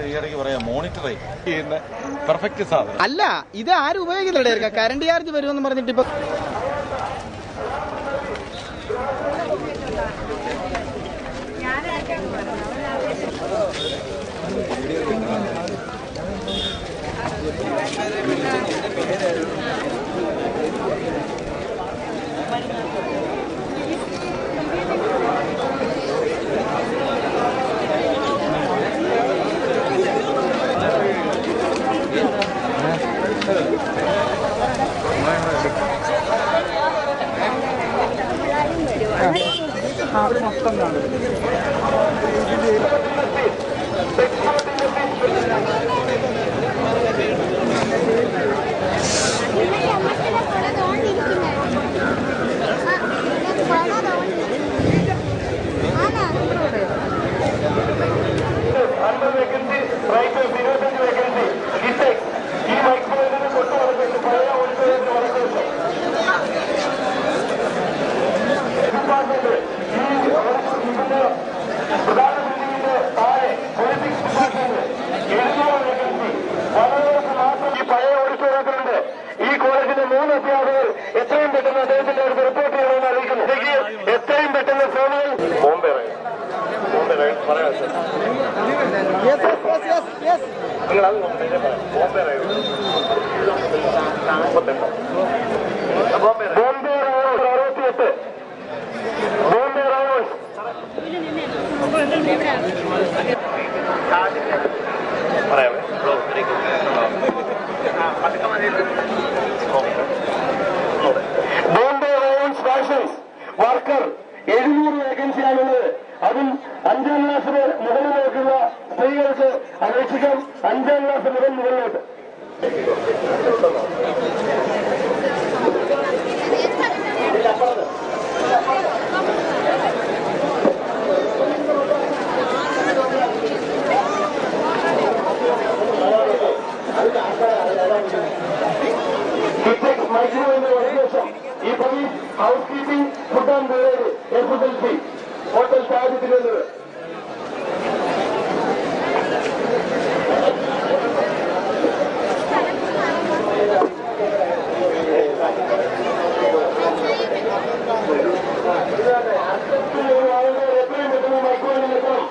ഈയിടയ്ക്ക് പറയാം മോണിറ്റർ ചെയ്യുന്ന പെർഫെക്റ്റ് സാധനം അല്ല. ഇത് ആരും ഉപയോഗിക്കുന്നില്ല. കറണ്ട് ചാർജ് വരുമെന്ന് പറഞ്ഞിട്ട് ഇപ്പൊ അവിടെ മൊത്തം കാണും. ഈ കോളേജിലെ 3 അധ്യാപകർ എത്രയും പെട്ടെന്ന് അദ്ദേഹത്തിന്റെ അടുത്ത് റിപ്പോർട്ട് ചെയ്യണമെന്ന് അറിയിക്കുന്നു. എത്രയും പെട്ടെന്ന് ഫോണുകൾ ബോംബെ പറയാം സർ. നിങ്ങൾ അത് ബോംബെ ബോംബെ 68 ബോംബെ റൗണ്ട്സ് പറയാമേ. ബോംബെ റൗണ്ട്സ് ഫാഷൻസ് വർക്കർ 700 വേക്കൻസിയാണുള്ളത്. അതും 5ാം ക്ലാസ്സിന് മുകളിലേക്കുള്ള സ്ത്രീകൾക്ക് അപേക്ഷിക്കാം. 5ാം ക്ലാസ് മുതൽ മുകളിലോട്ട്. ഈ service house keeping, food and beverage, SSLC, hotel സാഹചര്യത്തിലുള്ളത്. എത്രയും പെട്ടെന്ന് മൈക്രോവേവിൽ എത്തണം.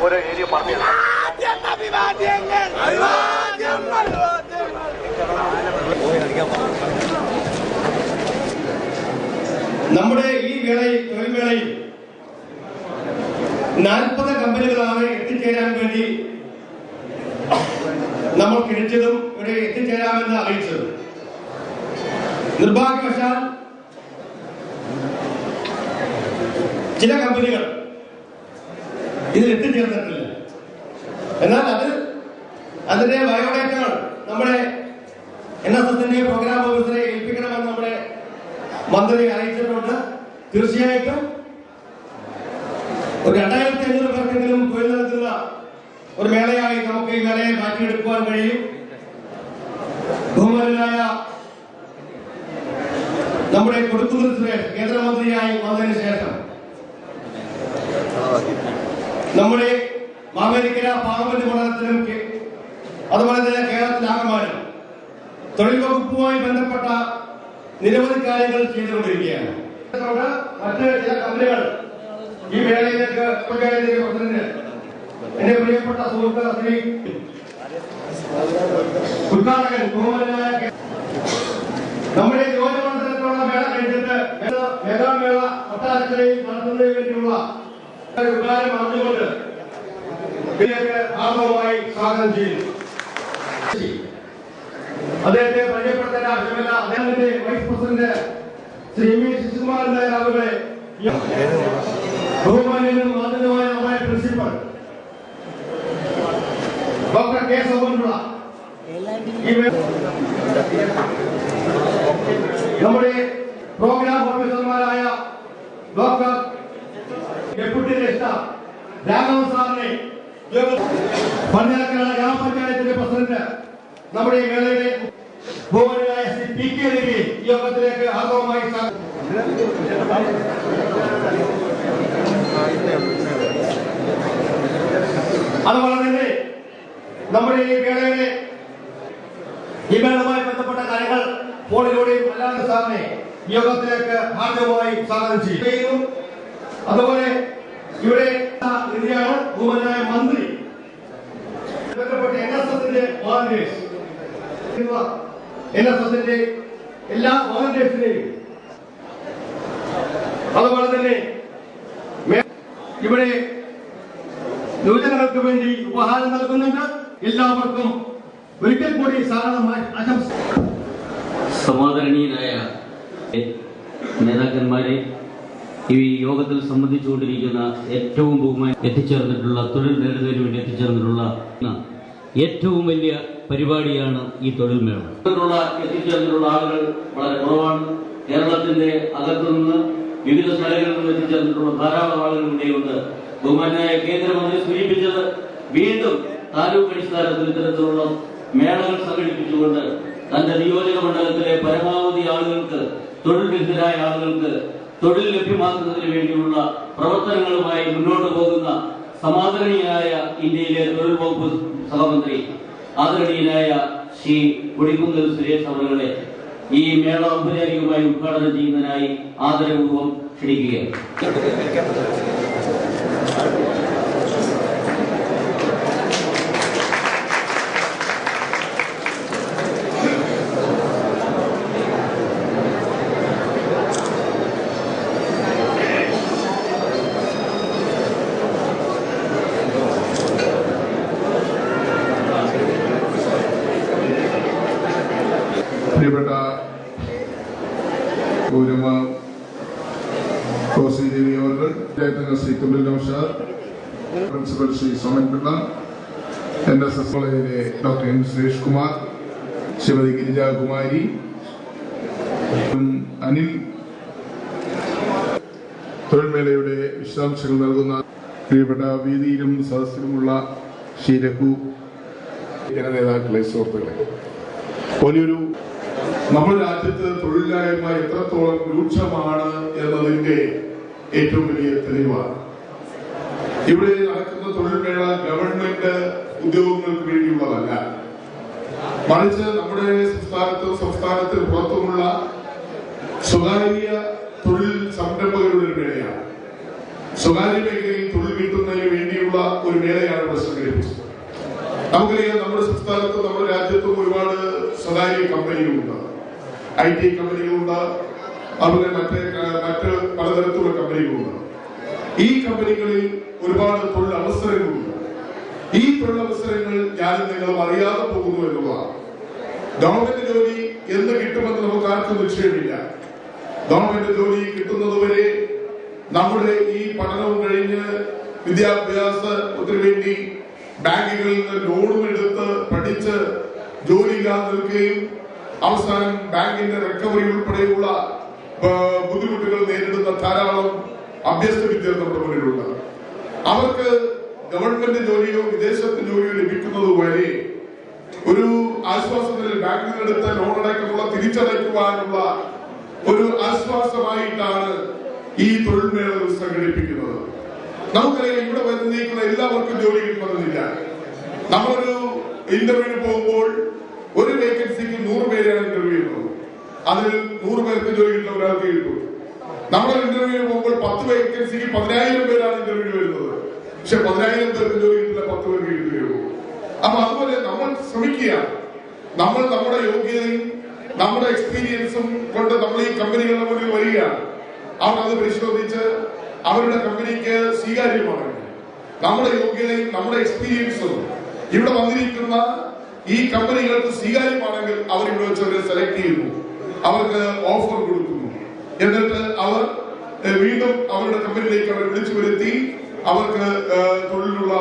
ഓരോ ഏരിയ പറഞ്ഞു നമ്മുടെ ഈ തൊഴിൽ വേളയിൽ 40 കമ്പനികളാണ് എത്തിച്ചേരാൻ വേണ്ടി നമ്മൾ ക്ഷണിച്ചതും ഇവിടെ എത്തിച്ചേരാമെന്ന് അറിയിച്ചതും. നിർഭാഗ്യവശാൽ ചില കമ്പനികൾ ഇതിൽ എത്തിച്ചേർന്നിട്ടില്ല. എന്നാൽ അതിന്റെ ബയോഡേറ്റകൾ നമ്മുടെ NSSന്റെ പ്രോഗ്രാം ഓഫീസറെ ഏൽപ്പിക്കണമെന്ന് നമ്മുടെ മന്ത്രി അറിയിച്ചിട്ടുണ്ട്. തീർച്ചയായിട്ടും ഒരു 2500 പേർക്കെങ്കിലും തൊഴിൽ നൽകുന്ന ഒരു മേളയായി നമുക്ക് ഈ മേളയെ മാറ്റിയെടുക്കുവാൻ കഴിയും. ബഹുമാനായ നമ്മുടെ കൊടുക്കുന്നിൽ സുരേഷ് കേന്ദ്രമന്ത്രിയായി വന്നതിന് ശേഷം നമ്മുടെ മാവേലിക്കര പാർലമെന്റ് മണ്ഡലത്തിലും അതുപോലെ തന്നെ കേരളത്തിലാകമാനം തൊഴിൽ വകുപ്പുമായി ബന്ധപ്പെട്ട നിരവധി കാര്യങ്ങൾ ചെയ്തുകൊണ്ടിരിക്കുകയാണ്. മറ്റ് ചില കമ്പനികൾ ഈ മേളയിലേക്ക് പ്രസിഡന്റ് എന്റെ പ്രിയപ്പെട്ട സുഹൃത്ത് ശ്രീ ഉദ്ഘാടകൻ ബഹുമാനായ നമ്മുടെ യുവജനമണ്ഡലത്തിലുള്ള മേള കഴിഞ്ഞിട്ട് മെഗാമേള കൊട്ടാരക്കരയിൽ നടത്തുന്നതിന് വേണ്ടിയുള്ള ഉദ്ഘാടനം നടന്നുകൊണ്ട് ഇതിലേക്ക് ആർദ്രമായി സ്വാഗതം ചെയ്യുന്നു. അദ്ദേഹത്തെ പരിചയപ്പെടുത്തേണ്ട ആവശ്യമില്ല. അദ്ദേഹത്തിന്റെ vice president Shri M Sasikumaran Nair അവരുടെ ബഹുമാന്യനും ആദരവുമായ നമ്മുടെ പ്രിൻസിപ്പൽ ഡോക്ടർ കെ സോമൻപിള്ള, നമ്മുടെ പ്രോഗ്രാം ഓഫീസർമാരായ ഡോക്ടർ ഡെപ്യൂട്ടി രജിസ്ട്രാർ രാഘവൻ സാറിനെ പഞ്ചായത്ത് ഗ്രാമപഞ്ചായത്തിന്റെ പ്രസിഡന്റ് നമ്മുടെ ഈ മേളയുടെ ബഹുമാനായ ശ്രീ പി കെ രവി യോഗത്തിലേക്ക് ആർദ്രമായി അതുപോലെ തന്നെ നമ്മുടെ ഈ മേളയുടെ ഈ മേളയുമായി ബന്ധപ്പെട്ട കാര്യങ്ങൾ ഫോണിലൂടെയും അല്ലാതെ സാറിനെ യോഗത്തിലേക്ക് ഹാർദവമായി സ്വാഗതം ചെയ്യുന്നു. അതുപോലെ ഇവിടെ ഇന്ത്യയാണ് ബഹുമാനായ മന്ത്രി ബന്ധപ്പെട്ട NSSന്റെ വോളണ്ടിയേഴ്സ് NSSന്റെ എല്ലാ വോളണ്ടിയേഴ്സിനെയും അതുപോലെ തന്നെ ഇവിടെ യുവജനങ്ങൾക്ക് വേണ്ടി ഉപഹാരം നൽകുന്നുണ്ട്. എല്ലാവർക്കും ഒരിക്കൽ കൂടി സ്വാഗതമായി ആശംസ. സമാദരണീയനായ നേതാക്കന്മാരെ, ഈ യോഗത്തിൽ സംബന്ധിച്ചുകൊണ്ടിരിക്കുന്ന ഏറ്റവും ബഹുമാനം എത്തിച്ചേർന്നിട്ടുള്ള തൊഴിൽ നേടുന്നതിന് വേണ്ടി എത്തിച്ചേർന്നിട്ടുള്ള ഏറ്റവും വലിയ പരിപാടിയാണ് ഈ തൊഴിൽ മേള. എത്തിച്ചേർന്നിട്ടുള്ള ആളുകൾ വളരെ കുറവാണ്. കേരളത്തിന്റെ അകത്തുനിന്ന് വിവിധ സ്ഥലങ്ങളിൽ നിന്ന് എത്തിച്ചേർന്നിട്ടുള്ള ധാരാളം ആളുകൾ ഇവിടെയുണ്ട്. ബഹുമാനായ കേന്ദ്രമന്ത്രി സൂചിപ്പിച്ചത് വീണ്ടും താലൂക്ക് അടിസ്ഥാനത്തിൽ ഇത്തരത്തിലുള്ള മേളകൾ സംഘടിപ്പിച്ചുകൊണ്ട് തന്റെ നിയോജക മണ്ഡലത്തിലെ പരമാവധി ആളുകൾക്ക്, തൊഴിൽ രഹിതരായ ആളുകൾക്ക് തൊഴിൽ ലഭ്യമാക്കുന്നതിന് വേണ്ടിയുള്ള പ്രവർത്തനങ്ങളുമായി മുന്നോട്ട് പോകുന്ന സമാദരണീയനായ ഇന്ത്യയിലെ തൊഴിൽ വകുപ്പ് സഹമന്ത്രി ആദരണീയനായ ശ്രീ കൊടിക്കുന്നിൽ സുരേഷ് അവരുടെ ഈ മേള ഔപചാരികമായി ഉദ്ഘാടനം ചെയ്യുന്നതിനായി ആദരപൂർവ്വം ക്ഷണിക്കുകയാണ്. പ്രിയപ്പെട്ട ഗൗരവ കോസി ദേവി അവർ, ശ്രീ തുമ്പിൽ നൗഷാദ്, പ്രിൻസിപ്പൽ ശ്രീ സോമൻ പിള്ള, NSS കോളേജിലെ ഡോക്ടർ എം സുരേഷ് കുമാർ, ശ്രീമതി ഗിരിജാകുമാരി, അനിൽ, തൊഴിൽ മേളയുടെ വിശദാംശങ്ങൾ നൽകുന്ന പ്രിയപ്പെട്ട വേദിയിലും സദസ്സിലുമുള്ള ശ്രീ രഘു, ജനനേതാക്കളെ, സുഹൃത്തുക്കളെ, വലിയൊരു നമ്മുടെ രാജ്യത്ത് തൊഴിലില്ലായ്മ എത്രത്തോളം രൂക്ഷമാണ് എന്നതിന്റെ ഏറ്റവും വലിയ തെളിവാണ്. ഇവിടെ നടക്കുന്ന തൊഴിൽ മേള ഗവൺമെന്റ് ഉദ്യോഗങ്ങൾക്ക് വേണ്ടിയുള്ളതല്ല, മറിച്ച് നമ്മുടെ സംസ്ഥാനത്തിന് പുറത്തുമുള്ള സ്വകാര്യ തൊഴിൽ സംരംഭകരുടെ ഒരു മേളയാണ്. സ്വകാര്യ മേഖലയിൽ തൊഴിൽ കിട്ടുന്നതിന് വേണ്ടിയുള്ള ഒരു മേളയാണ് ഇവിടെ സംഘടിപ്പിച്ചത്. നമുക്കറിയാം, നമ്മുടെ സംസ്ഥാനത്തും നമ്മുടെ രാജ്യത്തും ഒരുപാട് സ്വകാര്യ കമ്പനികളുണ്ട്, IT കമ്പനികളുണ്ട്, അതുപോലെ മറ്റ് പലതരത്തിലുള്ള കമ്പനികളുണ്ട്. ഈ കമ്പനികളിൽ ഒരുപാട് തൊഴിലവസരങ്ങളുണ്ട്. ഈ തൊഴിലവസരങ്ങൾ ഞാനും നിങ്ങളും അറിയാതെ പോകുന്നു എന്നുള്ളതാണ്. ഗവൺമെന്റ് ജോലി എന്ന് കിട്ടുമെന്ന് നമുക്ക് ആർക്കും നിശ്ചയമില്ല. ഗവൺമെന്റ് ജോലി കിട്ടുന്നതുവരെ നമ്മുടെ ഈ പഠനവും കഴിഞ്ഞ് വിദ്യാഭ്യാസത്തിന് വേണ്ടി ബാങ്കുകളിൽ നിന്ന് ലോണും എടുത്ത് പഠിച്ച് ജോലിയില്ലാതെ നിൽക്കുകയും അവസാനം ബാങ്കിന്റെ റിക്കവറി ഉൾപ്പെടെയുള്ള ബുദ്ധിമുട്ടുകൾ നേരിടുന്ന ധാരാളം അഭ്യസ്ത വിദ്യാർത്ഥികൾ നമ്മുടെ മുന്നിലുണ്ട്. അവർക്ക് ഗവൺമെന്റ് ജോലിയോ വിദേശത്ത് ജോലിയോ ലഭിക്കുന്നത് വരെ ഒരു ആശ്വാസത്തിൽ ബാങ്കിൽ നിന്നെടുത്ത ലോൺ അടക്കമുള്ള തിരിച്ചടയ്ക്കുവാനുള്ള ഒരു ആശ്വാസമായിട്ടാണ് ഈ തൊഴിൽ മേളകൾ സംഘടിപ്പിക്കുന്നത്. നമുക്കറിയാം, ഇവിടെ വരുന്നേക്കുന്ന എല്ലാവർക്കും ജോലി കിട്ടണമെന്നില്ല. നമ്മളൊരു ഇന്റർവ്യൂവിന് പോകുമ്പോൾ ഒരു വേക്കൻസിക്ക് 100 പേരാണ് ഇന്റർവ്യൂ ചെയ്യുന്നത്. അതിൽ 100 പേർക്ക് ജോലി കിട്ടുന്ന ഒരാൾക്ക് കിട്ടും. നമ്മളൊരു ഇന്റർവ്യൂവിന് പോകുമ്പോൾ 10 വേക്കൻസിക്ക് 10,000 പേരാണ് ഇന്റർവ്യൂ വരുന്നത്. പക്ഷെ 10,000 പേർക്ക് ജോലി കിട്ടില്ല, 10 പേർക്ക് കിട്ടുകയുള്ളൂ. അപ്പൊ അതുപോലെ നമ്മൾ ശ്രമിക്കുകയാണ്. നമ്മൾ നമ്മുടെ യോഗ്യതയും നമ്മുടെ എക്സ്പീരിയൻസും കൊണ്ട് നമ്മൾ ഈ കമ്പനികളുടെ മുന്നിൽ വരികയാണ്. അവർ അത് പരിശോധിച്ച് അവരുടെ കമ്പനിക്ക് സ്വീകാര്യമാണ്. നമ്മുടെ യോഗ്യതയും നമ്മുടെ എക്സ്പീരിയൻസും ഇവിടെ വന്നിരിക്കുന്ന ഈ കമ്പനികൾക്ക് സ്വീകാര്യമാണെങ്കിൽ അവർ ഇവിടെ വെച്ച് അവരെ സെലക്ട് ചെയ്യുന്നു, അവർക്ക് ഓഫർ കൊടുക്കുന്നു. എന്നിട്ട് അവർ വീണ്ടും അവരുടെ കമ്പനിയിലേക്ക് അവർ വിളിച്ചു വരുത്തി അവർക്ക് തൊഴിലുള്ള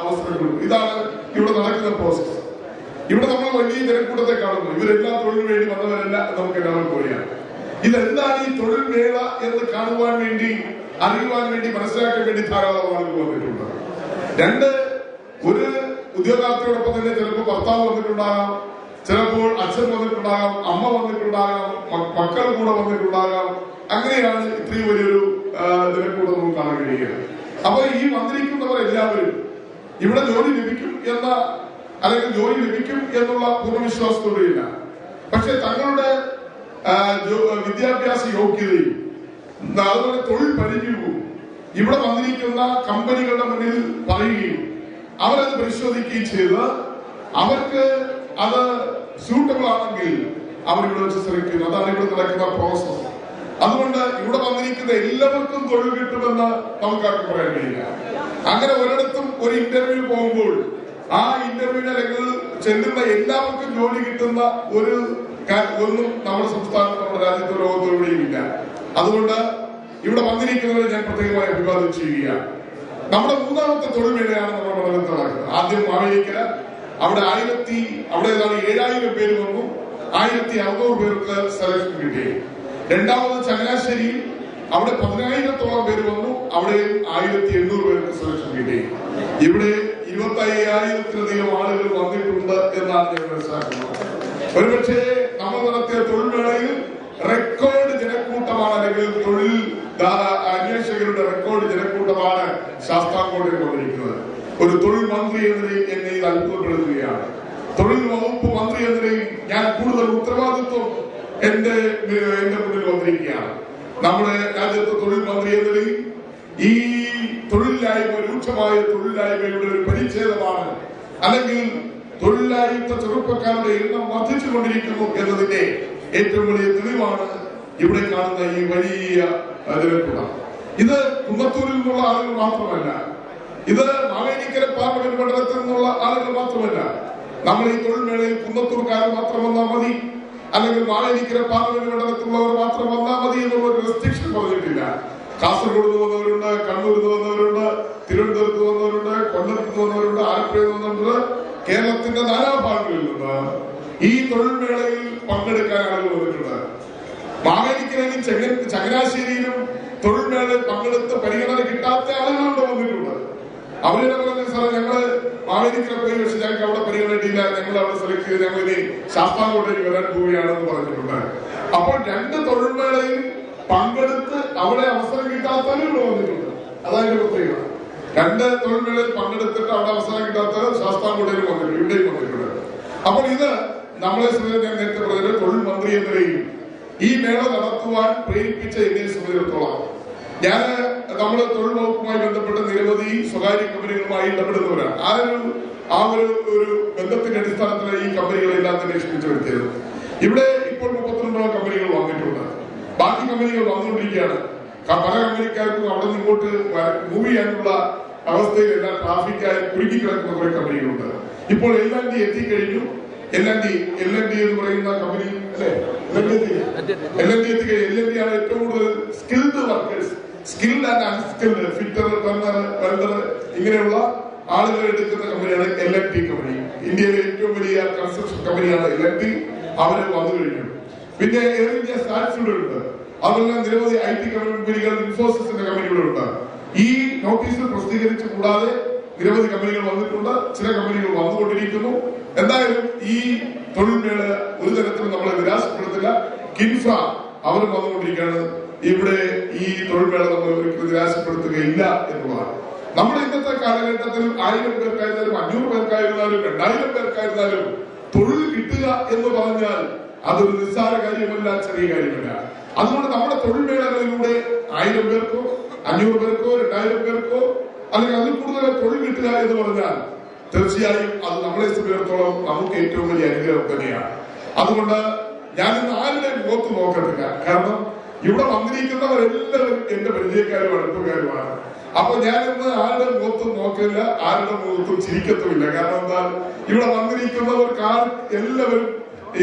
അവസരം കൊടുക്കും. ഇതാണ് ഇവിടെ നടക്കുന്ന പ്രോസസ്. ഇവിടെ നമ്മൾ വലിയ ജനക്കൂട്ടത്തെ കാണുന്നു. ഇവരെല്ലാം തൊഴിലിന് വേണ്ടി വന്നവരല്ല, നമുക്ക് എല്ലാവർക്കും അറിയാം. ഇതെന്താണ് ഈ തൊഴിൽ മേള എന്ന് കാണുവാൻ വേണ്ടി അറിയുവാൻ വേണ്ടി, മനസ്സിലാക്കാൻ വേണ്ടി ധാരാളം ആളുകൾ വന്നിട്ടുണ്ട്. രണ്ട്, ഒരു ഉദ്യോഗാർത്ഥിയോടൊപ്പം തന്നെ ചിലപ്പോൾ ഭർത്താവ് വന്നിട്ടുണ്ടാകാം, ചിലപ്പോൾ അച്ഛൻ വന്നിട്ടുണ്ടാകാം, അമ്മ വന്നിട്ടുണ്ടാകാം, മക്കൾ കൂടെ വന്നിട്ടുണ്ടാകാം. അങ്ങനെയാണ് ഇത്രയും വലിയൊരു ജനക്കൂട്ടം നമുക്ക് കാണാൻ കഴിയുക. അപ്പൊ ഈ വന്നിരിക്കുന്നവരെല്ലാവരും ഇവിടെ ജോലി ലഭിക്കും എന്ന, അല്ലെങ്കിൽ ജോലി ലഭിക്കും എന്നുള്ള പൂർണ്ണവിശ്വാസത്തോടെയില്ല. പക്ഷെ തങ്ങളുടെ വിദ്യാഭ്യാസ യോഗ്യതയും അതുപോലെ തൊഴിൽ പരിചയവും ഇവിടെ വന്നിരിക്കുന്ന കമ്പനികളുടെ മുന്നിൽ പറയുകയും അവരത് പരിശോധിക്കുകയും ചെയ്ത് അവർക്ക് അത് സ്യൂട്ടബിൾ ആണെങ്കിൽ അവരിവിടെ വെച്ച് സെലക്ട് ചെയ്യുന്നു. അതാണ് ഇവിടെ നടക്കുന്ന പ്രോസസ്. അതുകൊണ്ട് ഇവിടെ വന്നിരിക്കുന്ന എല്ലാവർക്കും തൊഴിൽ കിട്ടുമെന്ന് നമുക്കാർക്കും പറയാൻ കഴിയില്ല. അങ്ങനെ ഒരിടത്തും ഒരു ഇന്റർവ്യൂ പോകുമ്പോൾ ആ ഇന്റർവ്യൂവിന് അല്ലെങ്കിൽ ചെല്ലുന്ന എല്ലാവർക്കും ജോലി കിട്ടുന്ന ഒന്നും നമ്മുടെ സംസ്ഥാനത്ത്, നമ്മുടെ രാജ്യത്ത്, ലോകത്ത് എവിടെയും ഇല്ല. അതുകൊണ്ട് ഇവിടെ വന്നിരിക്കുന്നവരെ ഞാൻ പ്രത്യേകമായി അഭിവാദ്യം ചെയ്യുകയാണ്. നമ്മുടെ മൂന്നാമത്തെ തൊഴിൽ മേഖലയാണ് നമ്മുടെ മണ്ഡലത്തിൽ നടക്കുന്നത്. ആദ്യം മാവേലിക്കര, അവിടെ 7,000 പേര് വന്നു, 1,600 പേർക്ക് സെലക്ഷൻ കിട്ടി. രണ്ടാമത് ചങ്ങനാശ്ശേരിയിൽ, അവിടെ 10,000-ഓളം പേര് വന്നു, അവിടെയും 1,800 പേർക്ക് സെലക്ഷൻ കിട്ടി. ഇവിടെ 25,000-ലധികം ആളുകൾ വന്നിട്ടുണ്ട് എന്നാണ് ഞാൻ മനസ്സിലാക്കുന്നത്. ഒരുപക്ഷെ നമ്മൾ നടത്തിയ തൊഴിൽ മേളയിൽ റെക്കോർഡ് ജനക്കൂട്ടമാണ്, അല്ലെങ്കിൽ തൊഴിൽ അന്വേഷകരുടെ റെക്കോർഡ് ജനക്കൂട്ടമാണ് ശാസ്താംകോട്ടയിൽ വന്നിരിക്കുന്നത്. ഒരു തൊഴിൽ മന്ത്രി എന്നതിൽ എന്നെ ഇത് അത്ഭുതപ്പെടുത്തുകയാണ്. തൊഴിൽ വകുപ്പ് മന്ത്രി എന്നതിൽ ഞാൻ കൂടുതൽ ഉത്തരവാദിത്വം എന്റെ മുന്നിൽ വന്നിരിക്കുകയാണ്. നമ്മുടെ രാജ്യത്തെ തൊഴിൽ മന്ത്രി എന്നതിൽ ഈ തൊഴിലില്ലായ്മ, രൂക്ഷമായ തൊഴിലില്ലായ്മയുടെ ഒരു പരിച്ഛേദമാണ്, അല്ലെങ്കിൽ തൊഴിലില്ലായ്മ ചെറുപ്പക്കാരുടെ എണ്ണം വർദ്ധിച്ചുകൊണ്ടിരിക്കുന്നു എന്നതിന്റെ ഏറ്റവും വലിയ തെളിവാണ് ഇവിടെ കാണുന്ന ഈ വലിയ ജനക്കൂട്ടം. ഇത് കുന്നത്തൂരിൽ നിന്നുള്ള ആളുകൾ മാത്രമല്ല, ഇത് മാവേലിക്കര പാർലമെന്റ് മണ്ഡലത്തിൽ നിന്നുള്ള ആളുകൾ മാത്രമല്ല. നമ്മൾ ഈ തൊഴിൽ മേളയിൽ കുന്നത്തൂർക്കാർ മാത്രം വന്നാൽ മതി, അല്ലെങ്കിൽ മാവേലിക്കര പാർലമെന്റ് മണ്ഡലത്തിലുള്ളവർ മാത്രം വന്നാൽ മതി എന്നുള്ള ഒരു റെസ്ട്രിക്ഷൻ പറഞ്ഞിട്ടില്ല. കാസർഗോഡ് നിന്ന് വന്നവരുണ്ട്, കണ്ണൂരിൽ നിന്ന് വന്നവരുണ്ട്, തിരുവനന്തപുരത്ത് വന്നവരുണ്ട്, കൊല്ലത്ത് നിന്ന് വന്നവരുണ്ട്, ആലപ്പുഴയിൽ വന്നവരുണ്ട്. കേരളത്തിന്റെ നാനാഭാഗങ്ങളിൽ നിന്ന് ഈ തൊഴിൽ മേളയിൽ പങ്കെടുക്കാൻ ആളുകൾ വന്നിട്ടുണ്ട്. മാവേലിക്കരയിലും ചങ്ങനാശ്ശേരിയിലും തൊഴിൽ മേളയിൽ പങ്കെടുത്ത് പരിഗണന കിട്ടാത്ത ആളുകളുടെ വന്നിട്ടുണ്ട്. അവരുടെ പറഞ്ഞ സാറേ, ഞങ്ങള് മാവേലിക്കര പോയി, പക്ഷെ ഞങ്ങൾക്ക് അവിടെ പരിഗണനയില്ല, ഞങ്ങൾ അവിടെ സെലക്ട് ചെയ്ത് ഞങ്ങൾ ഇനി ശാസ്താംകോട്ടയിൽ വരാൻ പോവുകയാണെന്ന് പറഞ്ഞിട്ടുണ്ട്. അപ്പോൾ 2 തൊഴിൽ മേളയിൽ പങ്കെടുത്ത് അവിടെ അവസരം കിട്ടാത്തവരും ഇവിടെ വന്നിട്ടുണ്ട്. അതായത് പ്രത്യേകത. 2 തൊഴിൽ മേളയിൽ പങ്കെടുത്തിട്ട് അവിടെ അവസരം കിട്ടാത്തവർ ശാസ്താംകോട്ടയിൽ വന്നിട്ടുണ്ട്, ഇവിടെയും വന്നിട്ടുണ്ട്. അപ്പോൾ ഇത് നമ്മളെ ഞാൻ നേരത്തെ പറഞ്ഞ തൊഴിൽ മന്ത്രി എന്ന നിലയിൽ ഈ മേള നടത്തുവാൻ പ്രേരിപ്പിച്ച എന്നെ സംബന്ധിച്ചിടത്തോളം, ഞാൻ നമ്മുടെ തൊഴിൽ വകുപ്പുമായി ബന്ധപ്പെട്ട നിരവധി സ്വകാര്യ കമ്പനികളുമായി ഇടപെടുന്നവരാണ്. ആ ഒരു ബന്ധത്തിന്റെ അടിസ്ഥാനത്തിൽ ഈ കമ്പനികളെല്ലാം തന്നെ ക്ഷണിച്ചു വരുത്തിയത്. ഇവിടെ ഇപ്പോൾ 32 കമ്പനികൾ വന്നിട്ടുണ്ട്. ബാക്കി കമ്പനികൾ വന്നുകൊണ്ടിരിക്കുകയാണ്. പല കമ്പനിക്കാർക്കും അവിടെ നിന്ന് ഇങ്ങോട്ട് മൂവ് ചെയ്യാനുള്ള അവസ്ഥയിൽ എല്ലാം ട്രാഫിക്കായി കുരുക്കിക്കിടക്കുന്ന കുറെ കമ്പനികളുണ്ട്. ഇപ്പോൾ L&T എത്തിക്കഴിഞ്ഞു. L&T എന്ന് പറയുന്ന കമ്പനി അല്ലെ, L&T എത്തിക്കഴിഞ്ഞു. L&T ആണ് ഏറ്റവും കൂടുതൽ skilled workers, skilled and unskilled, fitter, Turner, welder, ഇങ്ങനെയുള്ള ആളുകളെ എടുക്കുന്ന കമ്പനിയാണ് L&T കമ്പനി. ഇന്ത്യയിലെ ഏറ്റവും വലിയ കൺസ്ട്രക്ഷൻ കമ്പനിയാണ് L&T. അവര് വന്നു കഴിഞ്ഞു. പിന്നെ എയർ ഇന്ത്യ സ്റ്റാറ്റ്സിലുണ്ട്. അതുപോലെ നിരവധി IT കമ്പനികൾ, ഇൻഫോസിസിന്റെ കമ്പനികളുണ്ട്. ഈ നോട്ടീസിൽ പ്രസിദ്ധീകരിച്ച് കൂടാതെ നിരവധി കമ്പനികൾ വന്നിട്ടുണ്ട്. ചില കമ്പനികൾ വന്നുകൊണ്ടിരിക്കുന്നു. എന്തായാലും ഈ തൊഴിൽ മേള ഒരു തരത്തിലും നമ്മളെ നിരാശപ്പെടുത്തില്ല. കിൻഫ്ര അവരും വന്നുകൊണ്ടിരിക്കുകയാണ്. ഇവിടെ ഈ തൊഴിൽ മേള നമ്മൾ ഒരിക്കലും നിരാശപ്പെടുത്തുകയില്ല എന്നുള്ളതാണ്. നമ്മുടെ ഇന്നത്തെ കാലഘട്ടത്തിൽ 1000 പേർക്കായിരുന്നാലും 500 പേർക്കായിരുന്നാലും 2000 പേർക്കായിരുന്നാലും തൊഴിൽ കിട്ടുക എന്ന് പറഞ്ഞാൽ അതൊരു നിസ്സാര കാര്യമല്ല, ചെറിയ കാര്യമല്ല. അതുകൊണ്ട് നമ്മുടെ തൊഴിൽ മേളകളിലൂടെ 1000 പേർക്കോ 500 പേർക്കോ 2000 പേർക്കോ അല്ലെങ്കിൽ അതിൽ കൂടുതൽ തൊഴിൽ കിട്ടുക എന്ന് പറഞ്ഞാൽ തീർച്ചയായും അത് നമ്മളെ സംബന്ധിച്ചിടത്തോളം നമുക്ക് ഏറ്റവും വലിയ അനുഗ്രഹം തന്നെയാണ്. അതുകൊണ്ട് ഞാനിന്ന് ആരുടെ മുഖത്ത് നോക്കത്തില്ല. കാരണം ഇവിടെ വന്നിരിക്കുന്നവരെല്ലാവരും എന്റെ പരിചയക്കാരും അടുപ്പക്കാരുമാണ്. അപ്പൊ ഞാനിന്ന് ആരുടെ മുഖത്തും നോക്കില്ല, ആരുടെ മുഖത്തും ചിരിക്കത്തുമില്ല. കാരണം എന്താ, ഇവിടെ വന്നിരിക്കുന്നവർക്ക് എല്ലാവരും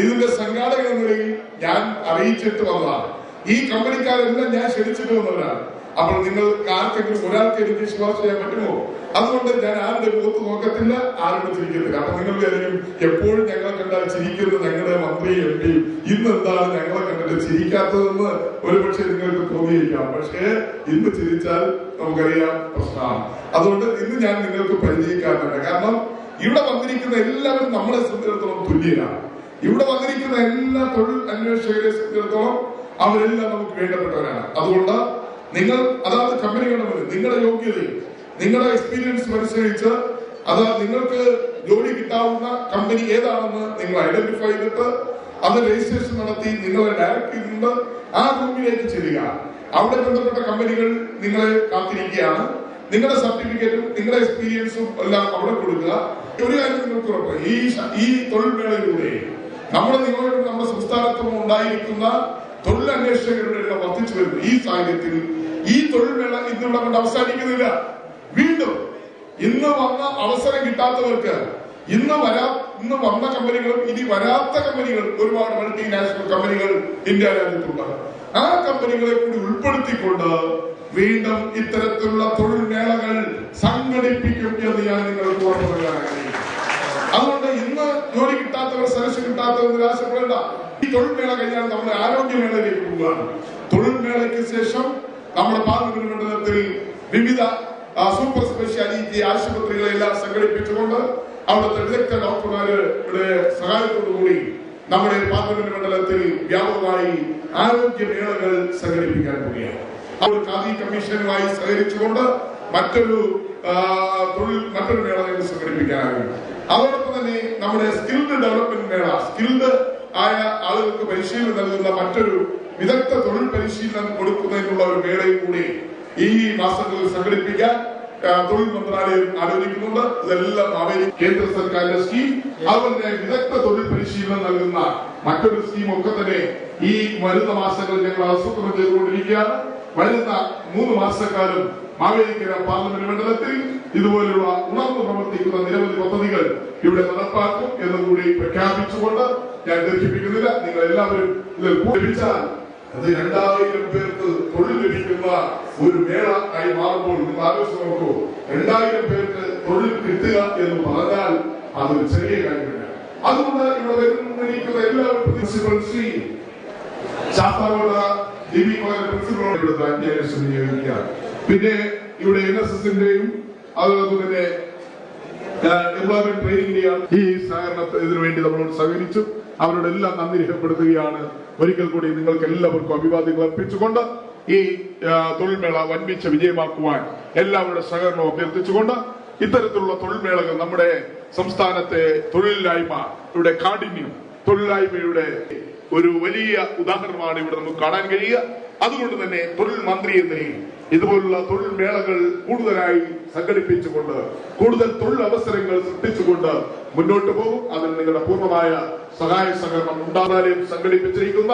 ഇതിന്റെ സംഘാടക നിലയിൽ ഞാൻ അറിയിച്ചിട്ട് വന്നതാണ്. ഈ കമ്പനിക്കാരെല്ലാം ഞാൻ ക്ഷണിച്ചിട്ട് വന്നവരാണ്. അപ്പോൾ നിങ്ങൾക്ക് ആർക്കെങ്കിലും ഒരാൾക്ക് എനിക്ക് വിശ്വാസം ചെയ്യാൻ പറ്റുമോ? അതുകൊണ്ട് ഞാൻ ആരുടെ മുഖത്ത് നോക്കത്തില്ല, ആരുടെ ചിരിക്കത്തില്ല. അപ്പൊ നിങ്ങൾ എപ്പോഴും ഞങ്ങളെ കണ്ട കണ്ടാൽ ചിരിക്കുന്നത് ഞങ്ങളുടെ മന്ത്രി എം പി ഇന്ന് എന്താണ് ഞങ്ങളെ കണ്ടിട്ട് ചിരിക്കാത്തതെന്ന് ഒരുപക്ഷെ നിങ്ങൾക്ക് തോന്നിയിരിക്കാം. പക്ഷേ ഇന്ന് ചിരിച്ചാൽ നമുക്കറിയാം പ്രശ്നമാണ്. അതുകൊണ്ട് ഇന്ന് ഞാൻ നിങ്ങൾക്ക് പരിചയിക്കാറുണ്ട്. കാരണം ഇവിടെ വന്നിരിക്കുന്ന എല്ലാവരും നമ്മളെ സംബന്ധിച്ചിടത്തോളം തുല്യരാണ്. ഇവിടെ വന്നിരിക്കുന്ന എല്ലാ തൊഴിൽ അന്വേഷകരെ സംബന്ധിച്ചിടത്തോളം അവരെല്ലാം നമുക്ക് വേണ്ടപ്പെട്ടവരാണ്. അതുകൊണ്ട് നിങ്ങൾ അതാത് കമ്പനികളുടെ മുന്നിൽ നിങ്ങളുടെ യോഗ്യതയും നിങ്ങളുടെ എക്സ്പീരിയൻസ് അനുസരിച്ച് അത് നിങ്ങൾക്ക് ജോലി കിട്ടാവുന്ന കമ്പനി ഏതാണെന്ന് നിങ്ങൾ ഐഡന്റിഫൈ ചെയ്തിട്ട് അത് രജിസ്ട്രേഷൻ നടത്തി നിങ്ങളെ ഡയറക്ട് ചെയ്തുകൊണ്ട് ആ റൂമിലേക്ക് ചെല്ലുക. അവിടെ ബന്ധപ്പെട്ട കമ്പനികൾ നിങ്ങളെ കാത്തിരിക്കുകയാണ്. നിങ്ങളുടെ സർട്ടിഫിക്കറ്റും നിങ്ങളുടെ എക്സ്പീരിയൻസും എല്ലാം അവിടെ കൊടുക്കുക. ഒരു കാര്യം നിങ്ങൾക്ക് ഉറപ്പ്, ഈ തൊഴിൽ മേളയിലൂടെ നമ്മുടെ സംസ്ഥാനത്തും ഉണ്ടായിരിക്കുന്ന തൊഴിൽ അന്വേഷകരുടെ എണ്ണം വർദ്ധിച്ചു വരുന്നു. ഈ സാഹചര്യത്തിൽ ഈ തൊഴിൽ മേള ഇന്നിവിടെ കൊണ്ട് അവസാനിക്കുന്നില്ല. വീണ്ടും ഇന്ന് വന്ന അവസരം കിട്ടാത്തവർക്ക് ഇന്ന് വന്ന കമ്പനികളും ഇനി വരാത്ത കമ്പനികൾ ഒരുപാട് മൾട്ടിനാഷണൽ കമ്പനികൾ ഇന്ത്യ രാജ്യത്തുണ്ട്. ആ കമ്പനികളെ കൂടി ഉൾപ്പെടുത്തിക്കൊണ്ട് വീണ്ടും ഇത്തരത്തിലുള്ള തൊഴിൽ മേളകൾ സംഘടിപ്പിക്കും എന്ന് ഞാൻ നിങ്ങൾക്ക് ഉറപ്പ് നൽകാൻ ആഗ്രഹിക്കുന്നു. അതുകൊണ്ട് ഇന്ന് ജോലി കിട്ടാത്തവർ, സദസ്സ് കിട്ടാത്തവർ നിരാശപ്പെടേണ്ട. ഈ തൊഴിൽ മേള കഴിഞ്ഞാൽ നമ്മുടെ ആരോഗ്യമേളയിലേക്ക് പോവുകയാണ്. തൊഴിൽ മേളയ്ക്ക് ശേഷം നമ്മുടെ പാർലമെന്റ് മണ്ഡലത്തിൽ വിവിധ സൂപ്പർ സ്പെഷ്യാലിറ്റി ആശുപത്രികളെല്ലാം സംഘടിപ്പിച്ചുകൊണ്ട് അവിടുത്തെ വിദഗ്ധ ഡോക്ടർമാര് ഇവിടെ സഹായത്തോടുകൂടി നമ്മുടെ പാർലമെന്റ് മണ്ഡലത്തിൽ വ്യാപകമായി ആരോഗ്യമേളകൾ സംഘടിപ്പിക്കാൻ പോവുകയാണ്. അവർ ഖാദി കമ്മീഷനുമായി സഹകരിച്ചുകൊണ്ട് മറ്റൊരു മേള സംഘടിപ്പിക്കാനാകും. അതോടൊപ്പം തന്നെ നമ്മുടെ സ്കിൽഡ് ഡെവലപ്മെന്റ് മേള, സ്കിൽഡ് ആയ ആളുകൾക്ക് പരിശീലനം നൽകുന്ന മറ്റൊരു വിദഗ്ധ തൊഴിൽ പരിശീലനം കൊടുക്കുന്നതിനുള്ള ഒരു മേളയും കൂടി ഈ മാസങ്ങളിൽ സംഘടിപ്പിക്കാൻ തൊഴിൽ മന്ത്രാലയം ആലോചിക്കുന്നുണ്ട്. ഇതെല്ലാം കേന്ദ്ര സർക്കാരിന്റെ സ്കീം, അതുപോലെ വിദഗ്ധ തൊഴിൽ പരിശീലനം നൽകുന്ന മറ്റൊരു സ്കീം ഒക്കെ തന്നെ ഈ വരുന്ന മാസങ്ങളിൽ ഞങ്ങൾ ആസൂത്രണം ചെയ്തുകൊണ്ടിരിക്കുകയാണ്. വരുന്ന 3 മാസക്കാലം മാവേലിക്കര പാർലമെന്റ് മണ്ഡലത്തിൽ ഇതുപോലുള്ള ഉണർന്നു പ്രവർത്തിക്കുന്ന നിരവധി പദ്ധതികൾ ഇവിടെ നടപ്പാക്കും എന്നുകൂടി പ്രഖ്യാപിച്ചുകൊണ്ട് ഞാൻ ദീർഘിപ്പിക്കുന്നില്ല. നിങ്ങൾ എല്ലാവരും ഇതിൽ ലഭിച്ചാൽ അത് 2000 പേർക്ക് തൊഴിൽ ലഭിക്കുന്ന ഒരു മേള ആയി മാറുമ്പോൾ നിങ്ങൾ ആലോചിച്ച് നോക്കൂ. 2000 പേർക്ക് തൊഴിൽ കിട്ടുക എന്ന് പറഞ്ഞാൽ അതൊരു ചെറിയ കാര്യമില്ല. അതുകൊണ്ട് ഇവിടെ വരുന്നിരിക്കുന്ന എല്ലാവരും പ്രിൻസിപ്പൽ ശ്രീ ശാസ്താവോട് ഡിബി കോളേജ് പ്രിൻസിപ്പളോട് ഇവിടുത്തെ അന്വേഷണം നിയോഗിക്കുക. പിന്നെ ഇവിടെ NSSന്റെയും അതുപോലെ തന്നെ എംപ്ലോയ്മെന്റ് ട്രെയിനിന്റെയും ഈ സഹകരണത്തിന് വേണ്ടി നമ്മളോട് സഹകരിച്ചു. അവരോടെല്ലാം നന്ദി രേഖപ്പെടുത്തുകയാണ്. ഒരിക്കൽ കൂടി നിങ്ങൾക്ക് എല്ലാവർക്കും അഭിവാദ്യങ്ങൾ അർപ്പിച്ചുകൊണ്ട് ഈ തൊഴിൽ മേള വൻപിച്ച വിജയമാക്കുവാൻ എല്ലാവരുടെ സഹകരണം അഭ്യർത്ഥിച്ചുകൊണ്ട് ഇത്തരത്തിലുള്ള തൊഴിൽ മേളകൾ നമ്മുടെ സംസ്ഥാനത്തെ തൊഴിലില്ലായ്മയുടെ കാഠിന്യം, തൊഴിലില്ലായ്മയുടെ ഒരു വലിയ ഉദാഹരണമാണ് ഇവിടെ നമുക്ക് കാണാൻ കഴിയുക. അതുകൊണ്ട് തന്നെ തൊഴിൽ മന്ത്രി എന്ന നിലയിൽ ഇതുപോലുള്ള തൊഴിൽ മേളകൾ കൂടുതലായി സംഘടിപ്പിച്ചുകൊണ്ട് കൂടുതൽ തൊഴിൽ അവസരങ്ങൾ സൃഷ്ടിച്ചുകൊണ്ട് മുന്നോട്ട് പോകും. അതിന് നിങ്ങളുടെ പൂർണ്ണമായ സഹായ സഹകരണം ഉണ്ടാകാനും സംഘടിപ്പിച്ചിരിക്കുന്ന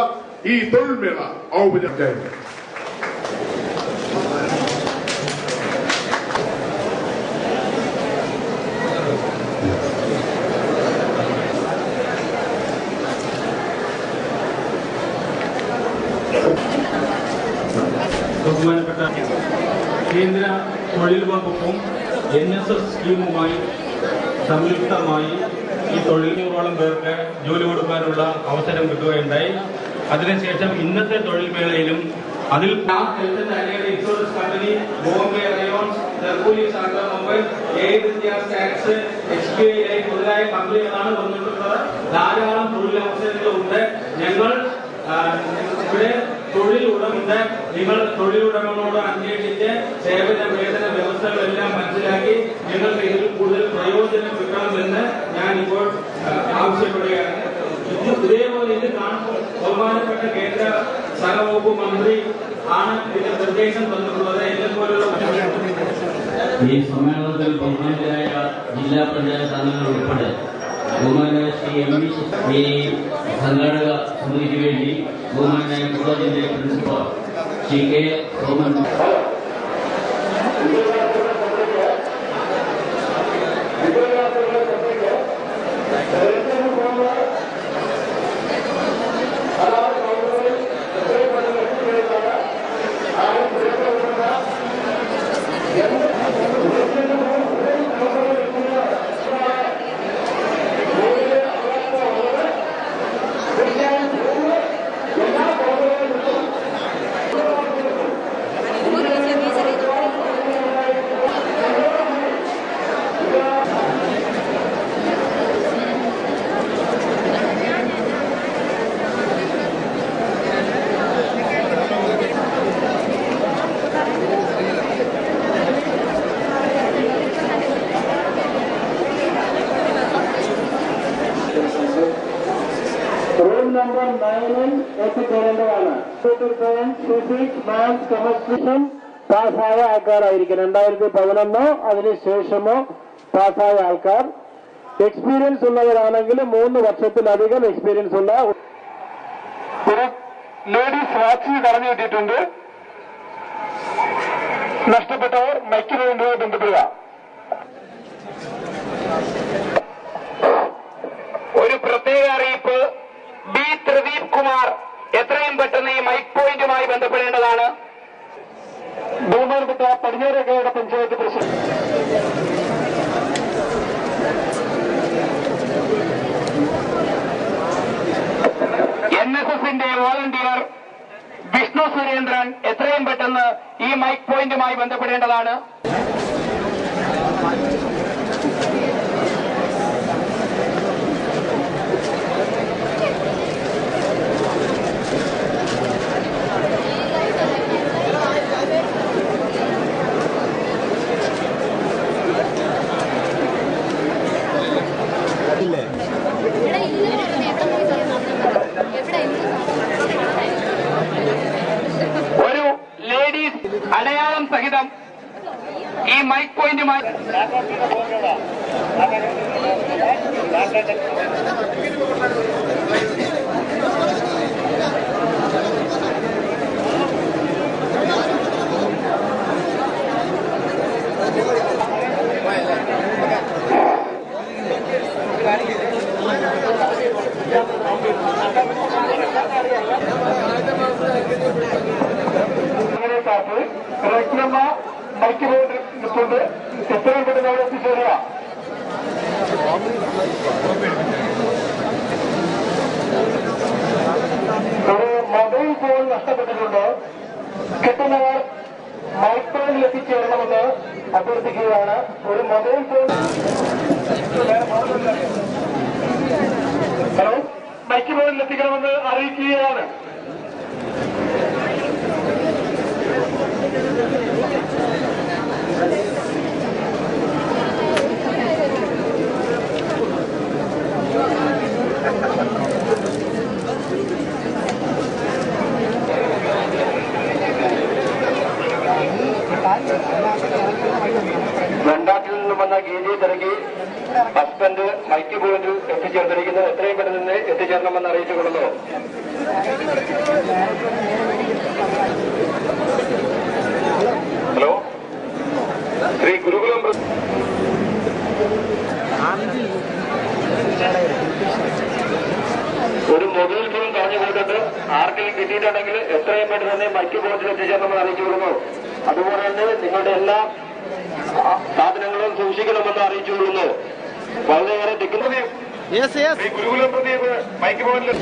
ഈ തൊഴിൽ മേള ഔപചാരിക ബഹുമാനപ്പെട്ട കേന്ദ്ര തൊഴിൽ വകുപ്പും NSS സ്കീമുമായി സംയുക്തമായി ഈ 1,900ഓളം പേർക്ക് ജോലി കൊടുക്കാനുള്ള അവസരം കിട്ടുകയുണ്ടായി. അതിനുശേഷം ഇന്നത്തെ തൊഴിൽ മേളയിലും അതിൽ ഇൻഷുറൻസ് കമ്പനി, ബോംബെ റയോൺസ്, നെർഗൂലി ശാഖ Mumbai, aid India tax, HBI മുതലായ കമ്പനികളാണ് വന്നിട്ടുള്ളത്. ധാരാളം തൊഴിലവസരങ്ങളുണ്ട്. ഞങ്ങൾ ഇവിടെ തൊഴിലുടമുണ്ട്. നിങ്ങൾ തൊഴിലുടമകളോട് അന്വേഷിച്ച് സേവന വേതന വ്യവസ്ഥകളെല്ലാം മനസ്സിലാക്കി നിങ്ങൾക്ക് ഇതിൽ കൂടുതൽ പ്രയോജനം കിട്ടണമെന്ന് ഞാൻ ഇപ്പോൾ ആവശ്യപ്പെടുകയാണ്. ഇതേപോലെ ഇത് കാണുമ്പോൾ ബഹുമാനപ്പെട്ട കേന്ദ്ര സഹവകുപ്പ് മന്ത്രി ആണ് ഇതിന്റെ നിർദ്ദേശം തന്നിട്ടുള്ളത്. ഇതേപോലുള്ള ഈ സമ്മേളനത്തിൽ ബഹുമാനരായ ജില്ലാ പഞ്ചായത്ത് അംഗങ്ങൾ ഉൾപ്പെടെ ബഹുമാനായ ശ്രീ MV ഈ സംഘാടക സമിതിക്ക് വേണ്ടി ബഹുമാനായ കോളേജിന്റെ principal Shri K. Soman number 9-ൽ എത്തിച്ചേരേണ്ടതാണ്. ഫിസിക്സ്, മാത്സ്, കെമിസ്ട്രി പാസ്സായ ആൾക്കാരായിരിക്കും. 2011 അതിനുശേഷമോ പാസ്സായ ആൾക്കാർ. എക്സ്പീരിയൻസ് ഉള്ളവരാണെങ്കിൽ 3 വർഷത്തിലധികം എക്സ്പീരിയൻസ് ഉള്ള ഒരു ലേഡീസ് വാച്ച് പറഞ്ഞു കിട്ടിയിട്ടുണ്ട്. നഷ്ടപ്പെട്ടവർ മൈക്കിന് വേണ്ടി ബന്ധപ്പെടുക. ഒരു പ്രത്യേക അറിയിപ്പ്. ബി ത്രിദീപ് കുമാർ എത്രയും പെട്ടെന്ന് ഈ മൈക്ക് പോയിന്റുമായി ബന്ധപ്പെടേണ്ടതാണ്. ബഹുമാനപ്പെട്ട പടിഞ്ഞാറേക്കര പഞ്ചായത്ത് പ്രസിഡന്റ് NSSന്റെ വോളണ്ടിയർ വിഷ്ണു സുരേന്ദ്രൻ എത്രയും പെട്ടെന്ന് ഈ മൈക്ക് പോയിന്റുമായി ബന്ധപ്പെടേണ്ടതാണ്. ഒരു ലേഡീസ് അടയാളം സഹിതം ഈ മൈക്ക് പോയിന്റുമായി രത്നമ്മ മൈക്ക് ബോർഡ് നിൽപ്പുണ്ട്. എത്രയും പെട്ടെന്ന് അവിടെ എത്തിച്ചേരുക. ഒരു മൊബൈൽ ഫോൺ നഷ്ടപ്പെട്ടിട്ടുണ്ട്. കിട്ടുന്നവർ മൈക്ക് ഫോണിൽ എത്തിച്ചേരണമെന്ന് അഭ്യർത്ഥിക്കുകയാണ്. ഒരു മൊബൈൽ ഫോൺ ഹലോ മൈക്ക് ഫോണിൽ എത്തിക്കണമെന്ന് അറിയിക്കുകയാണ്. വെണ്ടാട്ടിൽ നിന്നും വന്ന ഗീതി തിരക്കി ഹസ്ബൻഡ് മൈക്ക് പോയിന്റിൽ എത്തിച്ചേർന്നിരിക്കുന്നത്. എത്രയും പെട്ടെന്ന് എത്തിച്ചേരണമെന്ന് അറിയിച്ചുകൊള്ളുന്നു. ഹലോ ശ്രീ ഗുരുകുലം ഒരു മൊബൈൽ ഫോൺ കളഞ്ഞു പോയിട്ടുണ്ട്. ആർക്കെങ്കിലും കിട്ടിയിട്ടുണ്ടെങ്കിൽ എത്രയും പെട്ടെന്ന് തന്നെ മൈക്ക് പോയിന്റിൽ എത്തിച്ചേരണമെന്ന് അറിയിച്ചുകൊള്ളുന്നു. അതുപോലെ തന്നെ നിങ്ങളുടെ എല്ലാ സാധനങ്ങളും സൂക്ഷിക്കണമെന്ന് അറിയിച്ചുകൊള്ളുന്നു. വളരെയേറെ ഗുരുകുലം പ്രദീപ് മൈക്ക് പോയിന്റിൽ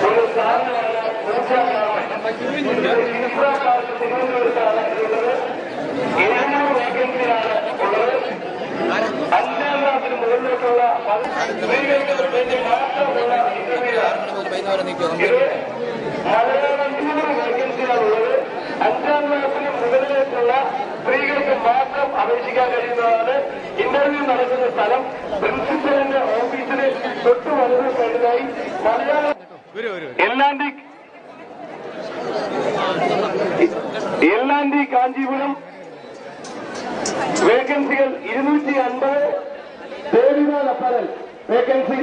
ഒരു സ്ഥാനമാണ് തിരുവനന്തപുരത്താണ് ഉള്ളത്. 700 വേക്കൻസിയാണ് ഉള്ളത്. 5ാം ക്ലാസിന് മുകളിലേക്കുള്ള സ്ത്രീകൾക്ക് വേണ്ടി മാത്രമുള്ള ഇത് മലയാളം 200 വേക്കൻസിയാണുള്ളത്. 5ാം ക്ലാസിന് മുകളിലേക്കുള്ള സ്ത്രീകൾക്ക് മാത്രം അപേക്ഷിക്കാൻ കഴിയുന്നതാണ്. ഇന്റർവ്യൂ നടക്കുന്ന സ്ഥലം പ്രിൻസിപ്പലിന്റെ ഓഫീസിന് തൊട്ടു വലത് കഴിഞ്ഞായി മലയാളം എല്ലാണ്ടി കാഞ്ചീപുരം വേക്കൻസികൾ 250. Devilal apparel vacancy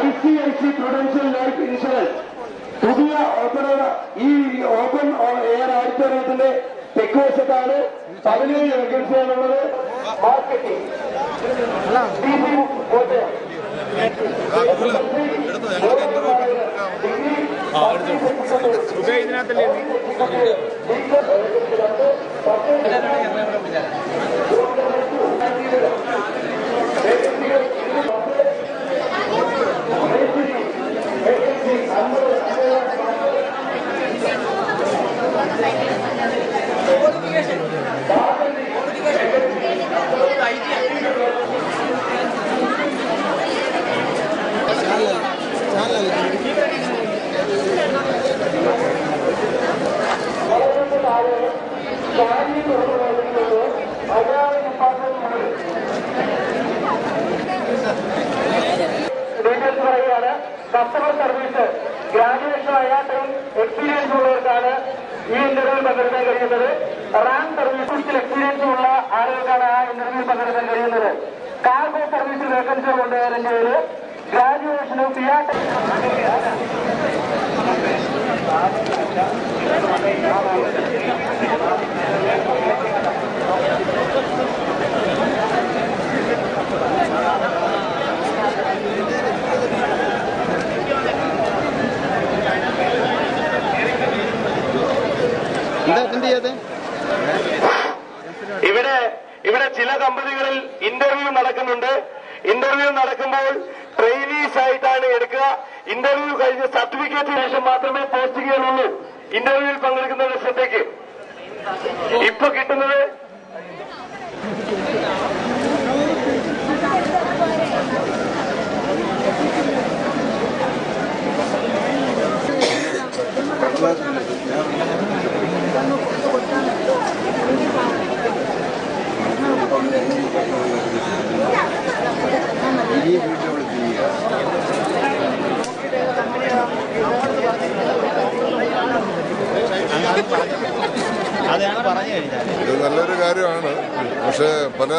ICIC prudential life insurance പുതിയ ഓപ്പണർ ഈ ഓപ്പൺ എയർ ഓഡിറ്റോറിയത്തിന്റെ തെക്കുവശത്താണ്. 17 വേക്കൻസിയാണുള്ളത്. മാർക്കറ്റിംഗ് കോട്ടയം ഇതിനകത്തല്ലേ അത്രയും എക്സ്പീരിയൻസ് ഉള്ളവർക്കാണ് ഈ ഇന്റർവ്യൂവിൽ പങ്കെടുക്കാൻ കഴിയുന്നത്. റാം സർവീസിൽ എക്സ്പീരിയൻസ് ഉള്ള ആളുകൾക്കാണ് ആ ഇന്റർവ്യൂവിൽ പങ്കെടുക്കാൻ കഴിയുന്നത്. കാർഗോ സർവീസിൽ വേക്കൻസികളുണ്ട്. അതിന്റെ ഒരു ഗ്രാജുവേഷനും ഫിയാട്ട് ഇവിടെ ചില കമ്പനികളിൽ ഇന്റർവ്യൂ നടക്കുന്നുണ്ട്. ഇന്റർവ്യൂ നടക്കുമ്പോൾ ട്രെയിനീസ് ആയിട്ടാണ് എടുക്കുക. ഇന്റർവ്യൂ കഴിഞ്ഞ സർട്ടിഫിക്കറ്റിന് ശേഷം മാത്രമേ പോസ്റ്റിങ്ങുകളുള്ളൂ. ഇന്റർവ്യൂവിൽ പങ്കെടുക്കുന്നവരുടെ ശ്രദ്ധയ്ക്ക് ഇപ്പൊ കിട്ടുന്നത് ഇത് നല്ലൊരു കാര്യമാണ്. പക്ഷേ പല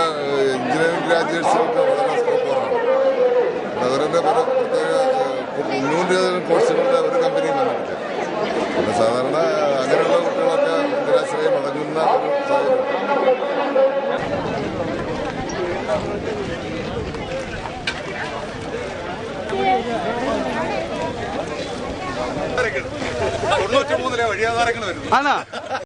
എഞ്ചിനീയറിംഗ് ഗ്രാജുവേറ്റ്സുകൾക്ക് വളരെ സ്കോപ്പ് കുറവാണ്. അതിൻ്റെ പല പ്രത്യേക ന്യൂനതരം കോഴ്സുകളുടെ ഒരു കമ്പനിയും വന്നിട്ടില്ല. പിന്നെ സാധാരണ അങ്ങനെയുള്ള കുട്ടികളൊക്കെ നിരാശരായി മടങ്ങുന്ന ഒരു സാഹചര്യം. 93 വഴിയാധാരങ്ങൾ വരുന്നു.